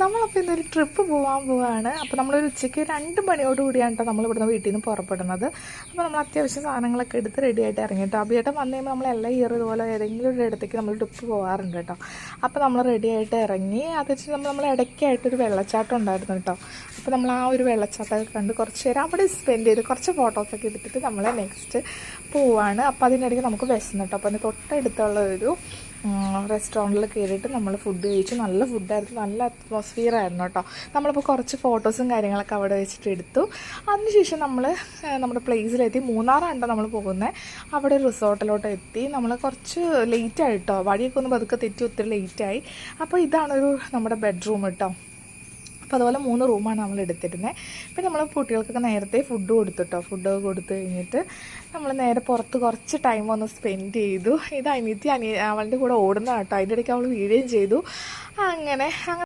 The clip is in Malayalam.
നമ്മളപ്പോൾ ഇന്നൊരു ട്രിപ്പ് പോകാൻ പോവാണ്. അപ്പോൾ നമ്മളൊരു ഉച്ചയ്ക്ക് 2 മണിയോട് കൂടിയാണ് കേട്ടോ നമ്മളിവിടുന്ന് വീട്ടിൽ നിന്ന് പുറപ്പെടുന്നത്. അപ്പോൾ നമ്മൾ അത്യാവശ്യം സാധനങ്ങളൊക്കെ എടുത്ത് റെഡിയായിട്ട് ഇറങ്ങിയിട്ടോ. അഭിയേട്ടൻ വന്നു കഴിയുമ്പോൾ നമ്മൾ എല്ലാ ഇയർ ഇതുപോലെ ഏതെങ്കിലും ഒരു ഇടത്തേക്ക് നമ്മൾ ട്രിപ്പ് പോകാറുണ്ട് കേട്ടോ. അപ്പോൾ നമ്മൾ റെഡിയായിട്ട് ഇറങ്ങി. അത് വെച്ച് നമ്മൾ ഇടയ്ക്കായിട്ടൊരു വെള്ളച്ചാട്ടം ഉണ്ടായിരുന്നു കേട്ടോ. അപ്പോൾ നമ്മൾ ആ ഒരു വെള്ളച്ചാട്ടമൊക്കെ കണ്ട് കുറച്ച് നേരം അവിടെ സ്പെൻഡ് ചെയ്ത് കുറച്ച് ഫോട്ടോസൊക്കെ എടുത്തിട്ട് നമ്മൾ നെക്സ്റ്റ് പോവാണ്. അപ്പോൾ അതിനിടയ്ക്ക് നമുക്ക് വിശന്നു കേട്ടോ. അപ്പോൾ അതിന് തൊട്ടടുത്തുള്ള ഒരു റെസ്റ്റോറൻറ്റിൽ കയറിയിട്ട് നമ്മൾ ഫുഡ് കഴിച്ചു. നല്ല ഫുഡായിരുന്നു, നല്ല അറ്റ്മോസ്ഫിയർ ആയിരുന്നു കേട്ടോ. നമ്മളിപ്പോൾ കുറച്ച് ഫോട്ടോസും കാര്യങ്ങളൊക്കെ അവിടെ വെച്ചിട്ട് എടുത്തു. അതിനുശേഷം നമ്മൾ നമ്മുടെ പ്ലേസിലെത്തി. മൂന്നാറാണ്ടോ നമ്മൾ പോകുന്നത്. അവിടെ ഒരു റിസോർട്ടിലോട്ട് എത്തി. നമ്മൾ കുറച്ച് ലേറ്റായിട്ടോ, വഴിയൊക്കെ ഒന്ന് പതുക്കെ തെറ്റി ഒത്തിരി ലേറ്റായി. അപ്പോൾ ഇതാണൊരു നമ്മുടെ ബെഡ്റൂം കേട്ടോ. അപ്പോൾ അതുപോലെ 3 റൂമാണ് നമ്മൾ എടുത്തിരുന്നത്. പിന്നെ നമ്മൾ കുട്ടികൾക്കൊക്കെ നേരത്തെ ഫുഡ് കൊടുത്തിട്ടോ. ഫുഡൊക്കെ കൊടുത്തു കഴിഞ്ഞിട്ട് നമ്മൾ നേരെ പുറത്ത് കുറച്ച് ടൈം ഒന്ന് സ്പെൻഡ് ചെയ്തു. ഇത് അവളുടെ കൂടെ ഓടുന്ന കേട്ടോ. അതിൻ്റെ ഇടയ്ക്ക് അവൾ വീഴുകയും ചെയ്തു. അങ്ങനെ